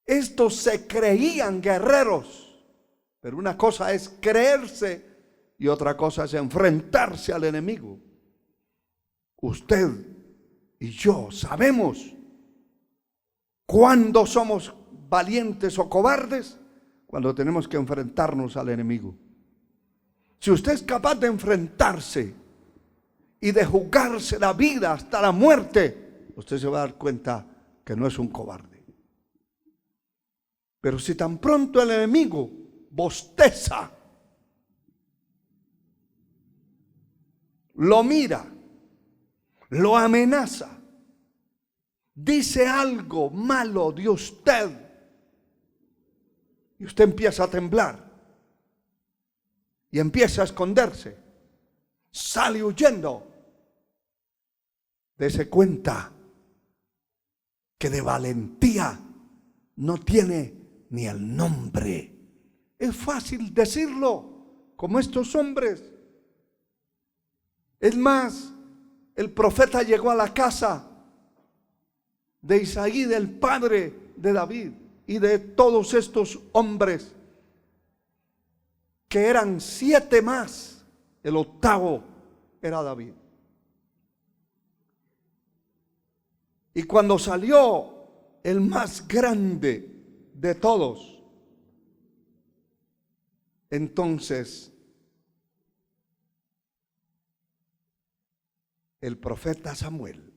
Estos se creían guerreros, pero una cosa es creerse y otra cosa es enfrentarse al enemigo. Usted y yo sabemos cuándo somos valientes o cobardes, cuando tenemos que enfrentarnos al enemigo. Si usted es capaz de enfrentarse y de jugarse la vida hasta la muerte, usted se va a dar cuenta que no es un cobarde. Pero si tan pronto el enemigo bosteza, lo mira, lo amenaza, dice algo malo de usted, y usted empieza a temblar y empieza a esconderse, sale huyendo, dése cuenta que de valentía no tiene ni el nombre. Es fácil decirlo, como estos hombres. Es más, el profeta llegó a la casa de Isaí, del padre de David, y de todos estos hombres, que eran 7 más, el 8º era David. Y cuando salió el más grande de todos, entonces el profeta Samuel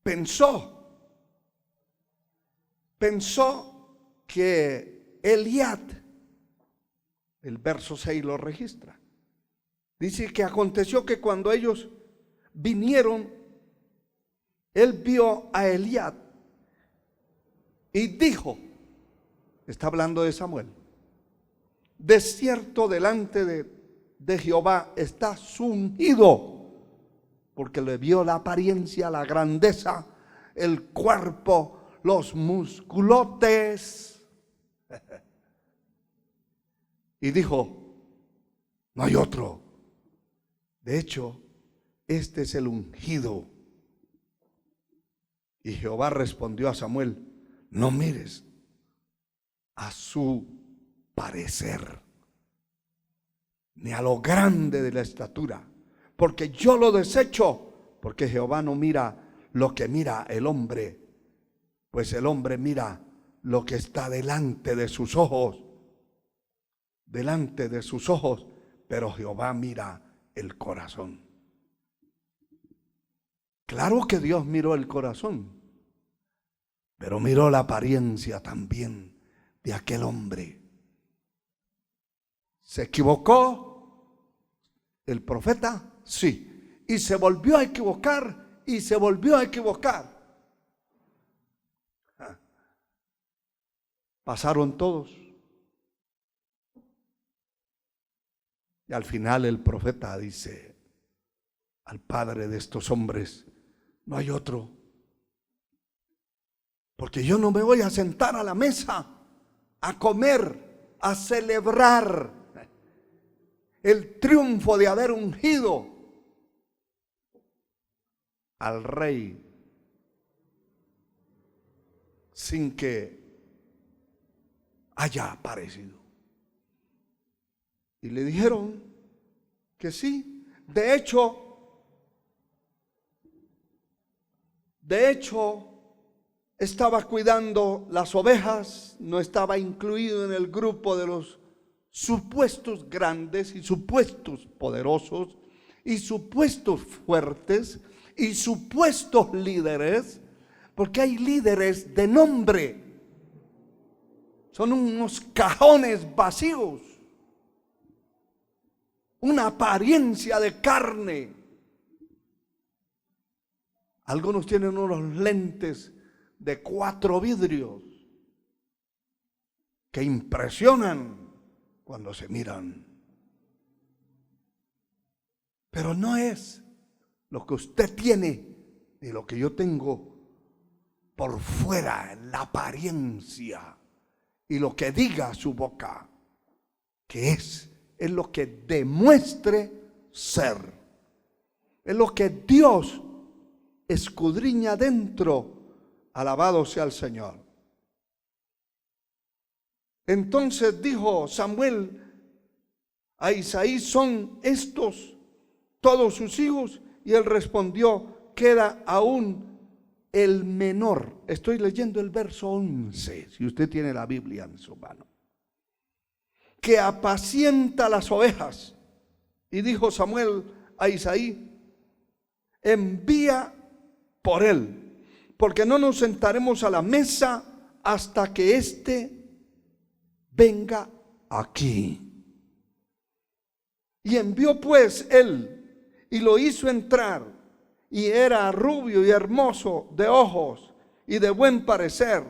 pensó que Eliab, el verso 6 lo registra, dice que aconteció que cuando ellos vinieron, él vio a Eliab y dijo, está hablando de Samuel, de cierto delante de Jehová está su ungido, porque le vio la apariencia, la grandeza, el cuerpo, los musculotes, y dijo, no hay otro. De hecho, este es el ungido. Y Jehová respondió a Samuel, no mires a su parecer, ni a lo grande de la estatura, porque yo lo desecho, porque Jehová no mira lo que mira el hombre, pues el hombre mira lo que está delante de sus ojos, pero Jehová mira el corazón. Claro que Dios miró el corazón, pero miró la apariencia también de aquel hombre. ¿Se equivocó el profeta? Sí. Y se volvió a equivocar, y se volvió a equivocar. Pasaron todos. Y al final el profeta dice al padre de estos hombres, no hay otro. Porque yo no me voy a sentar a la mesa a comer, a celebrar el triunfo de haber ungido al rey sin que haya aparecido. Y le dijeron que sí. De hecho, estaba cuidando las ovejas, no estaba incluido en el grupo de los supuestos grandes y supuestos poderosos y supuestos fuertes y supuestos líderes, porque hay líderes de nombre, son unos cajones vacíos, una apariencia de carne. Algunos tienen unos lentes de 4 vidrios que impresionan cuando se miran, pero no es lo que usted tiene ni lo que yo tengo por fuera, la apariencia y lo que diga su boca, que es lo que demuestre ser, es lo que Dios escudriña dentro Alabado sea el Señor. Entonces dijo Samuel a Isaí: ¿son estos todos sus hijos? Y él respondió: queda aún el menor. Estoy leyendo el verso 11, si usted tiene la Biblia en su mano. Que apacienta las ovejas. Y dijo Samuel a Isaí: envía por él, porque no nos sentaremos a la mesa hasta que éste venga aquí. Y envió pues él, y lo hizo entrar, y era rubio y hermoso de ojos y de buen parecer.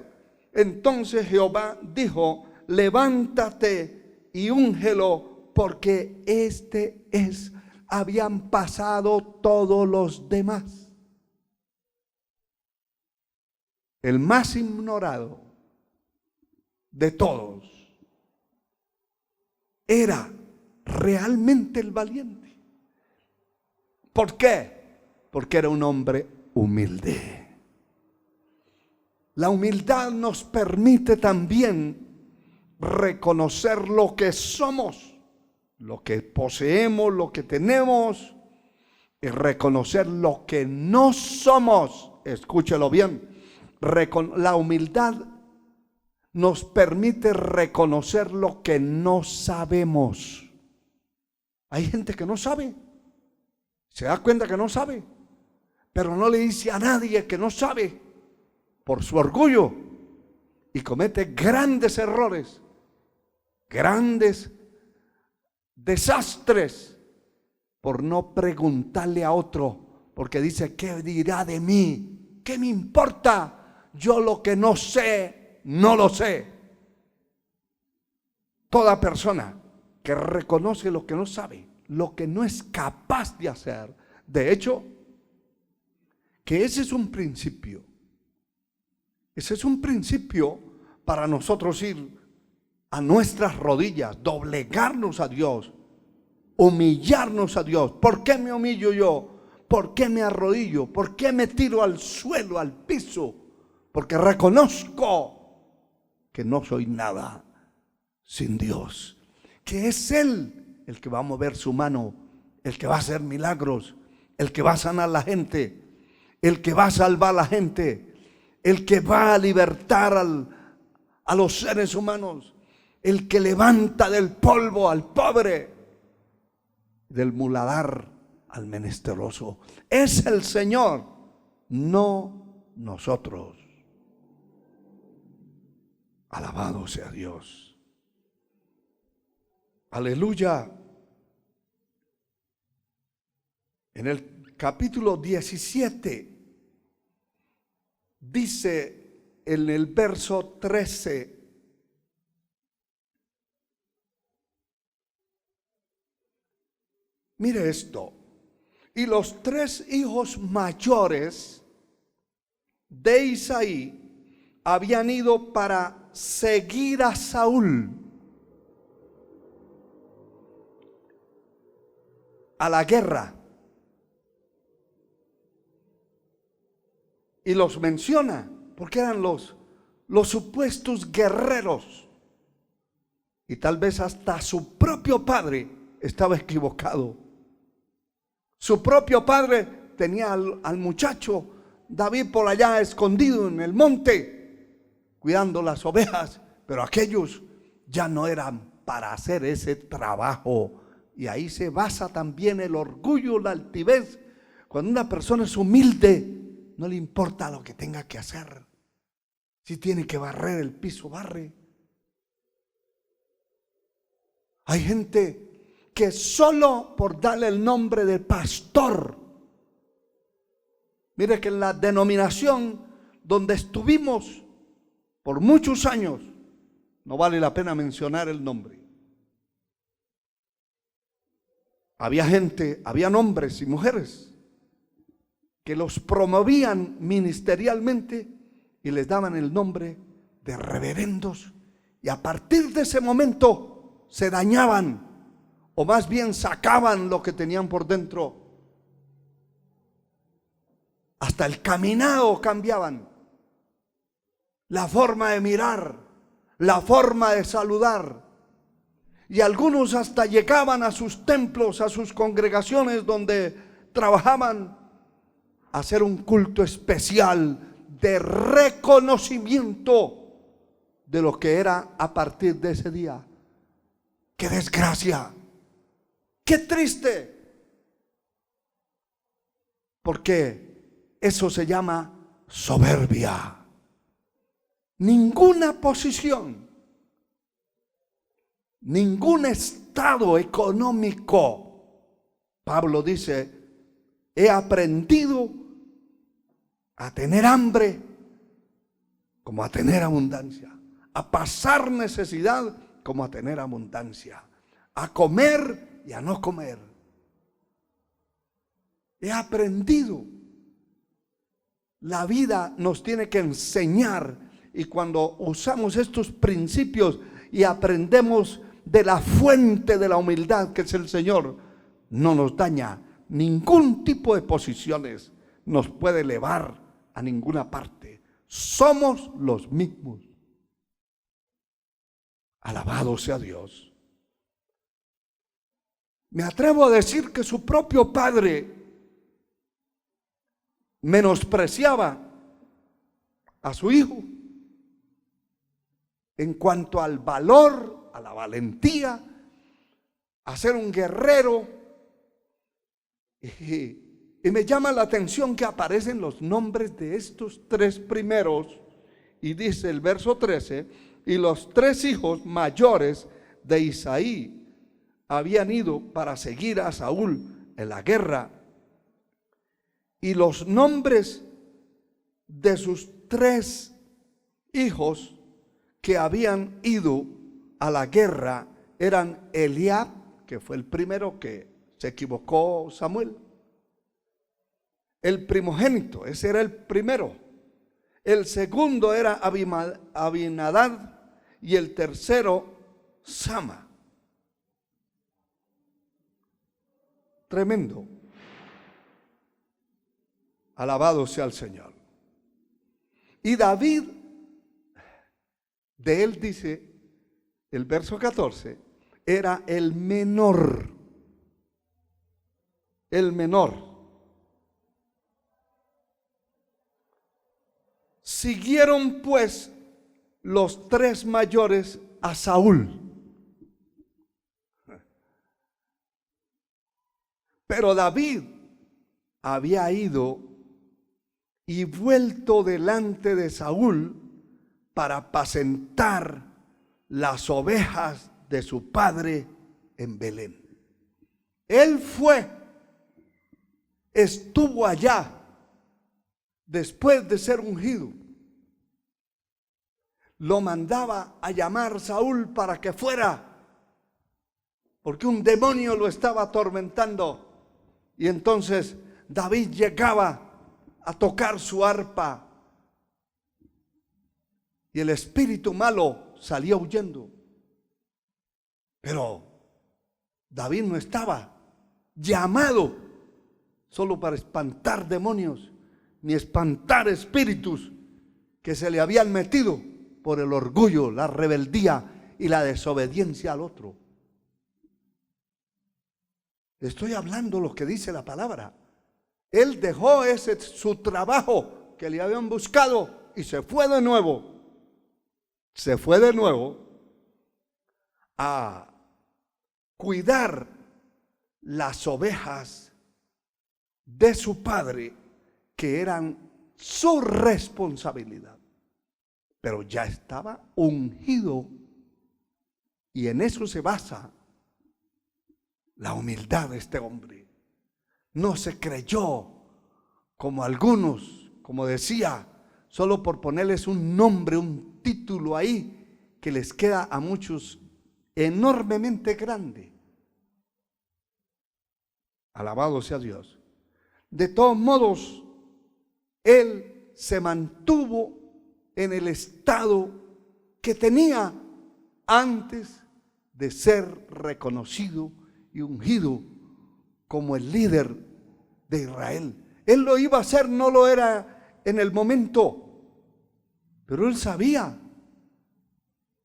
Entonces Jehová dijo: levántate y úngelo, porque este es. Habían pasado todos los demás. El más ignorado de todos era realmente el valiente. ¿Por qué? Porque era un hombre humilde. La humildad nos permite también reconocer lo que somos, lo que poseemos, lo que tenemos, y reconocer lo que no somos. Escúchelo bien. La humildad nos permite reconocer lo que no sabemos. Hay gente que no sabe, se da cuenta que no sabe, pero no le dice a nadie que no sabe por su orgullo, y comete grandes errores, grandes desastres por no preguntarle a otro, porque dice: ¿qué dirá de mí? ¿Qué me importa? Yo lo que no sé, no lo sé. Toda persona que reconoce lo que no sabe, lo que no es capaz de hacer, de hecho, que ese es un principio. Ese es un principio para nosotros ir a nuestras rodillas, doblegarnos a Dios, humillarnos a Dios. ¿Por qué me humillo yo? ¿Por qué me arrodillo? ¿Por qué me tiro al suelo, al piso? Porque reconozco que no soy nada sin Dios, que es Él el que va a mover su mano, el que va a hacer milagros, el que va a sanar a la gente, el que va a salvar a la gente, el que va a libertar a los seres humanos, el que levanta del polvo al pobre, del muladar al menesteroso. Es el Señor, no nosotros. Alabado sea Dios. Aleluya. En el capítulo 17 dice en el verso 13: mire esto. Y los 3 hijos mayores de Isaí habían ido para seguir a Saúl a la guerra. Y los menciona porque eran los supuestos guerreros. Y tal vez hasta su propio padre estaba equivocado. Su propio padre tenía al muchacho David por allá escondido en el monte, cuidando las ovejas, pero aquellos ya no eran para hacer ese trabajo. Y ahí se basa también el orgullo, la altivez. Cuando una persona es humilde, no le importa lo que tenga que hacer. Si tiene que barrer el piso, barre. Hay gente que solo por darle el nombre de pastor. Mire que en la denominación donde estuvimos por muchos años, no vale la pena mencionar el nombre. Había gente, habían hombres y mujeres que los promovían ministerialmente y les daban el nombre de reverendos, y a partir de ese momento se dañaban, o más bien sacaban lo que tenían por dentro. Hasta el caminado cambiaban. la forma de mirar, la forma de saludar. Y algunos hasta llegaban a sus templos, a sus congregaciones donde trabajaban, a hacer un culto especial de reconocimiento de lo que era a partir de ese día. ¡Qué desgracia! ¡Qué triste! Porque eso se llama soberbia. Ninguna posición, ningún estado económico. Pablo dice, he aprendido a tener hambre como a tener abundancia, a pasar necesidad como a tener abundancia, a comer y a no comer. He aprendido. La vida nos tiene que enseñar, y cuando usamos estos principios y aprendemos de la fuente de la humildad que es el Señor, no nos daña. Ningún tipo de posiciones nos puede elevar a ninguna parte. Somos los mismos. Alabado sea Dios. Me atrevo a decir que su propio padre menospreciaba a su hijo en cuanto al valor, a la valentía, a ser un guerrero. Y me llama la atención que aparecen los nombres de estos tres primeros, y dice el verso 13, y los tres hijos mayores de Isaí habían ido para seguir a Saúl en la guerra, y los nombres de sus tres hijos que habían ido a la guerra eran Eliab, que fue el primero que se equivocó Samuel, el primogénito, ese era el primero. El segundo era Abinadab y el tercero Sama. Tremendo. Alabado sea el Señor. Y David, de él dice el verso 14, era el menor. El menor. Siguieron pues los tres mayores a Saúl. Pero David había ido y vuelto delante de Saúl para apacentar las ovejas de su padre en Belén. Él fue, estuvo allá después de ser ungido. Lo mandaba a llamar Saúl para que fuera, porque un demonio lo estaba atormentando. Y entonces David llegaba a tocar su arpa y el espíritu malo salía huyendo. Pero David no estaba llamado solo para espantar demonios, ni espantar espíritus que se le habían metido por el orgullo, la rebeldía y la desobediencia al otro. Estoy hablando lo que dice la palabra. Él dejó su trabajo que le habían buscado y se fue de nuevo. Se fue de nuevo a cuidar las ovejas de su padre, que eran su responsabilidad. Pero ya estaba ungido, y en eso se basa la humildad de este hombre. No se creyó como algunos, como decía, solo por ponerles un nombre, un título ahí, que les queda a muchos enormemente grande. Alabado sea Dios. De todos modos, él se mantuvo en el estado que tenía antes de ser reconocido y ungido como el líder de Israel. Él lo iba a hacer, no lo era en el momento. Pero él sabía,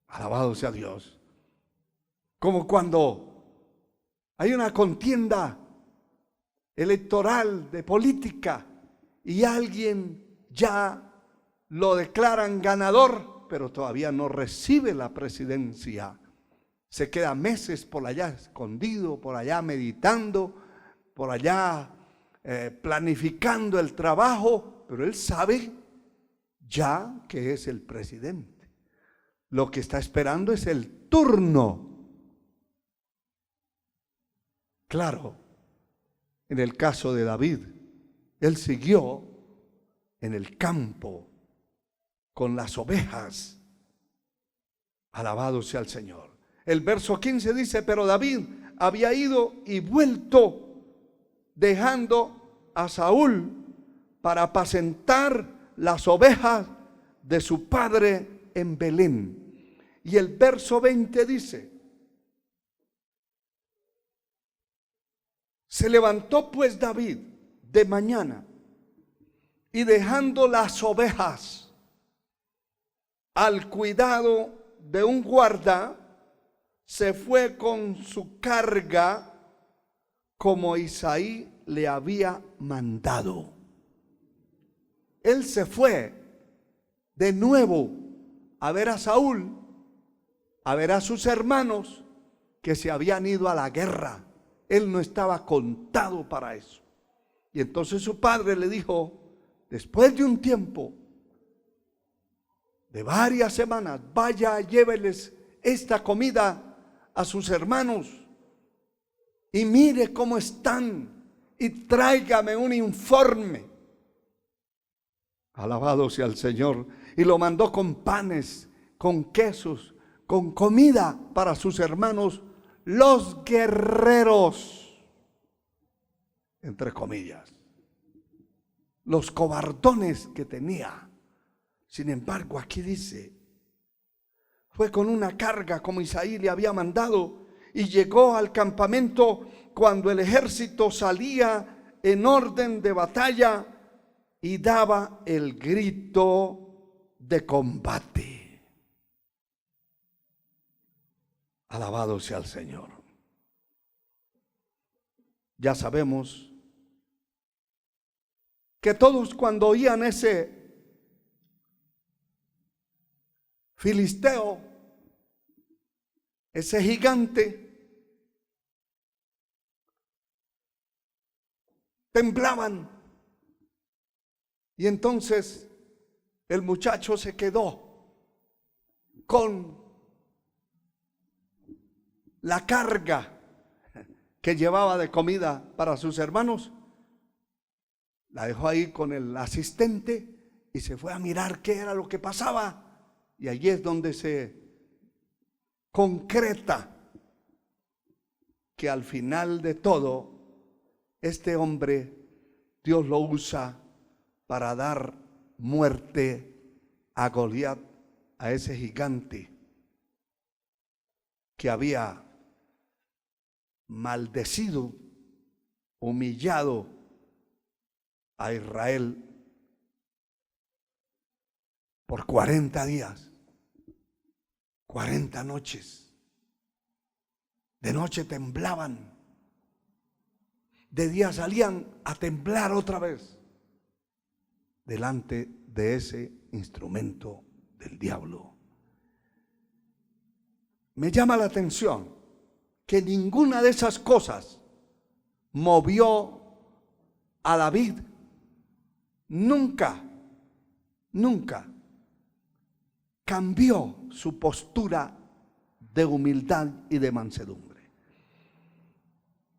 alabado sea Dios, como cuando hay una contienda electoral, de política, y alguien ya lo declaran ganador, pero todavía no recibe la presidencia. Se queda meses por allá escondido, por allá meditando, por allá planificando el trabajo, pero él sabe ya que es el presidente. Lo que está esperando es el turno. Claro, en el caso de David, él siguió en el campo con las ovejas. Alabado sea el Señor. El verso 15 dice: pero David había ido y vuelto, dejando a Saúl para apacentar las ovejas de su padre en Belén. Y el verso 20 dice: se levantó pues David de mañana, y dejando las ovejas al cuidado de un guarda, se fue con su carga como Isaí le había mandado. Él se fue de nuevo a ver a Saúl, a ver a sus hermanos que se habían ido a la guerra. Él no estaba contado para eso. Y entonces su padre le dijo, después de un tiempo, de varias semanas, vaya, lléveles esta comida a sus hermanos y mire cómo están y tráigame un informe. Alabado sea el Señor. Y lo mandó con panes, con quesos, con comida para sus hermanos, los guerreros, entre comillas, los cobardones que tenía. Sin embargo, aquí dice, fue con una carga como Isaí le había mandado, y llegó al campamento cuando el ejército salía en orden de batalla y daba el grito de combate. Alabado sea el Señor. Ya sabemos que todos cuando oían ese filisteo, ese gigante, temblaban. Y entonces el muchacho se quedó con la carga que llevaba de comida para sus hermanos. La dejó ahí con el asistente y se fue a mirar qué era lo que pasaba. Y allí es donde se concreta que al final de todo, este hombre, Dios lo usa para dar muerte a Goliat, a ese gigante que había maldecido, humillado a Israel por 40 días, 40 noches. De noche temblaban, de día salían a temblar otra vez delante de ese instrumento del diablo. Me llama la atención que ninguna de esas cosas movió a David. Nunca cambió su postura de humildad y de mansedumbre.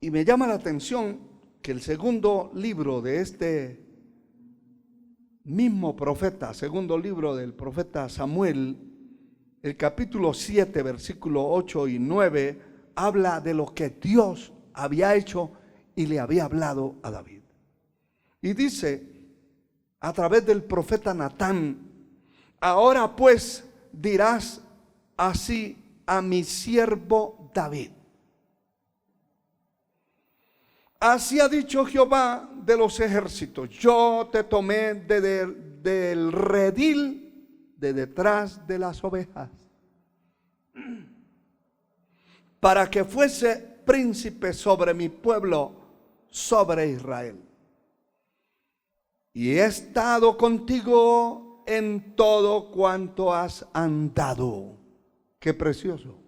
Y me llama la atención que el segundo libro de este mismo profeta, segundo libro del profeta Samuel, el capítulo 7, versículo 8 y 9, habla de lo que Dios había hecho y le había hablado a David. Y dice, a través del profeta Natán: ahora pues dirás así a mi siervo David: así ha dicho Jehová de los ejércitos, yo te tomé del redil de detrás de las ovejas, para que fuese príncipe sobre mi pueblo, sobre Israel. Y he estado contigo en todo cuanto has andado. Qué precioso.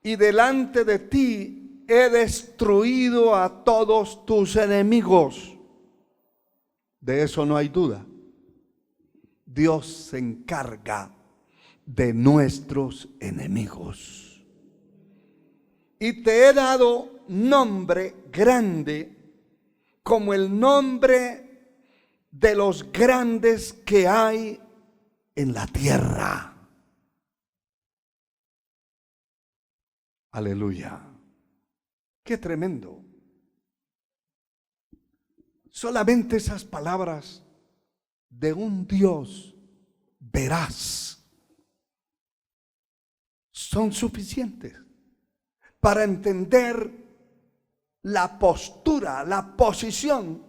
Y delante de ti he destruido a todos tus enemigos. De eso no hay duda. Dios se encarga de nuestros enemigos. Y te he dado nombre grande, como el nombre de los grandes que hay en la tierra. Aleluya. Qué tremendo. Solamente esas palabras de un Dios veraz son suficientes para entender la postura, la posición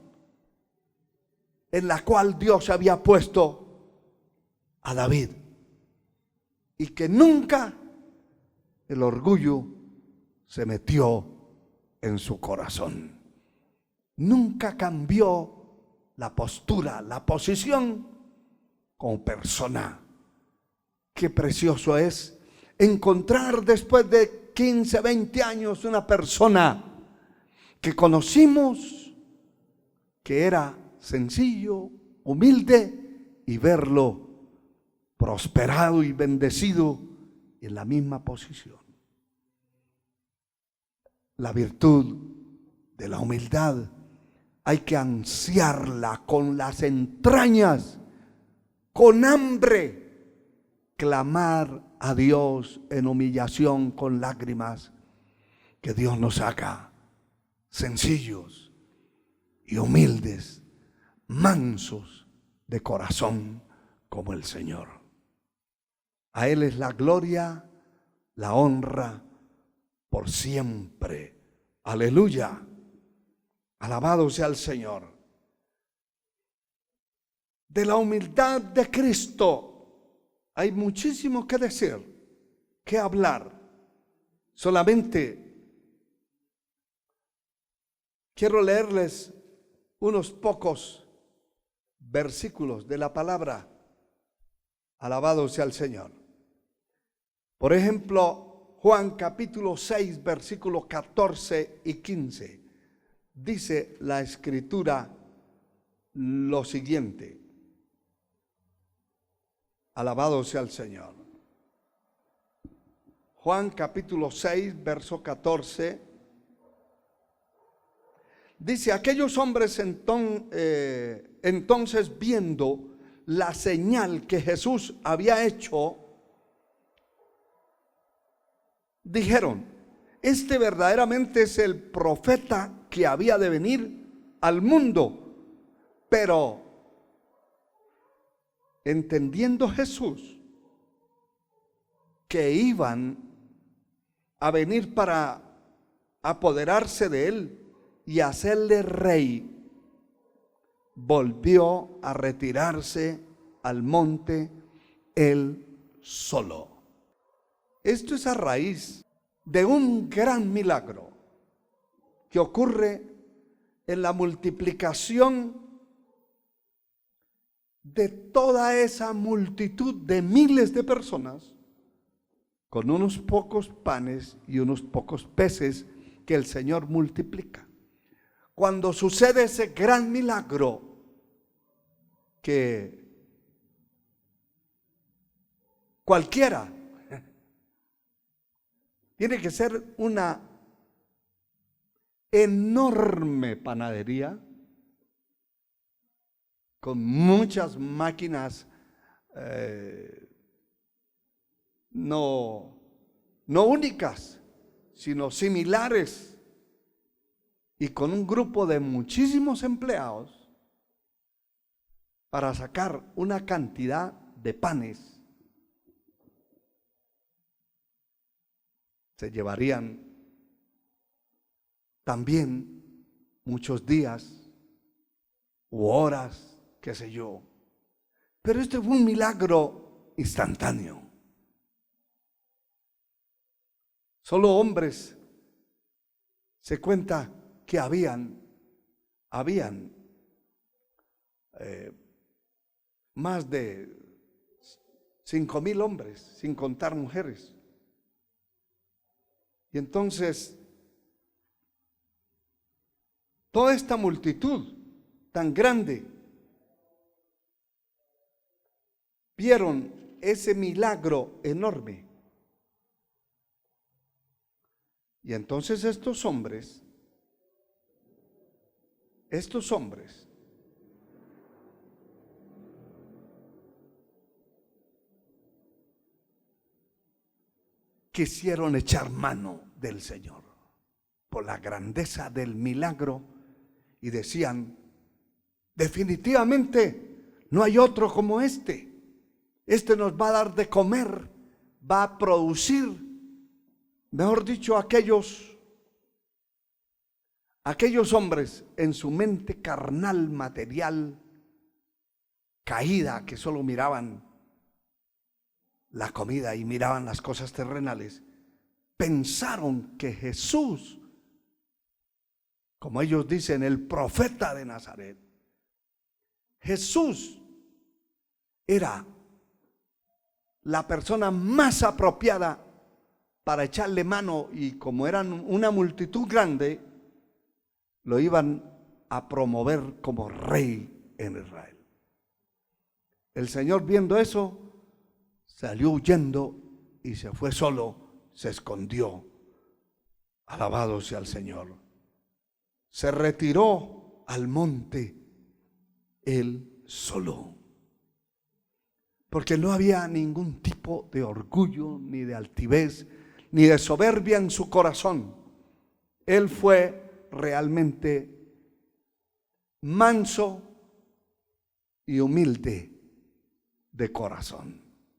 en la cual Dios había puesto a David, y que nunca el orgullo se metió en su corazón. Nunca cambió la postura, la posición como persona. Qué precioso es encontrar después de 15, 20 años una persona que conocimos, que era sencillo, humilde, y verlo prosperado y bendecido en la misma posición. La virtud de la humildad hay que ansiarla con las entrañas, con hambre, clamar a Dios en humillación con lágrimas, que Dios nos haga sencillos y humildes, mansos de corazón como el Señor. A Él es la gloria, la honra por siempre. Aleluya. Alabado sea el Señor. De la humildad de Cristo hay muchísimo que decir, que hablar. Solamente quiero leerles unos pocos versículos de la palabra. Alabado sea el Señor. Por ejemplo, Juan capítulo 6, versículos 14 y 15. Dice la Escritura lo siguiente. Alabado sea el Señor. Juan capítulo 6, verso 14. Dice, aquellos hombres entonces viendo la señal que Jesús había hecho, dijeron, este verdaderamente es el profeta que había de venir al mundo. Pero entendiendo Jesús que iban a venir para apoderarse de él y hacerle rey, volvió a retirarse al monte él solo. Esto es a raíz de un gran milagro que ocurre en la multiplicación de toda esa multitud de miles de personas con unos pocos panes y unos pocos peces que el Señor multiplica. Cuando sucede ese gran milagro que cualquiera tiene que ser una enorme panadería con muchas máquinas no únicas, sino similares, y con un grupo de muchísimos empleados para sacar una cantidad de panes. Se llevarían también muchos días u horas, qué sé yo. Pero este fue un milagro instantáneo. Solo hombres, se cuenta que habían más de 5,000 hombres, sin contar mujeres. Y entonces, toda esta multitud tan grande vieron ese milagro enorme. Y entonces estos hombres quisieron echar mano del Señor por la grandeza del milagro y decían: definitivamente no hay otro como este. Este nos va a dar de comer, va a producir, mejor dicho, aquellos hombres en su mente carnal, material, caída, que solo miraban la comida y miraban las cosas terrenales, pensaron que Jesús, como ellos dicen, el profeta de Nazaret, Jesús era la persona más apropiada para echarle mano, y como eran una multitud grande, lo iban a promover como rey en Israel. El Señor, viendo eso, salió huyendo y se fue solo, se escondió. Alabado sea el Señor. Se retiró al monte él solo, porque no había ningún tipo de orgullo, ni de altivez, ni de soberbia en su corazón. Él fue realmente manso y humilde de corazón.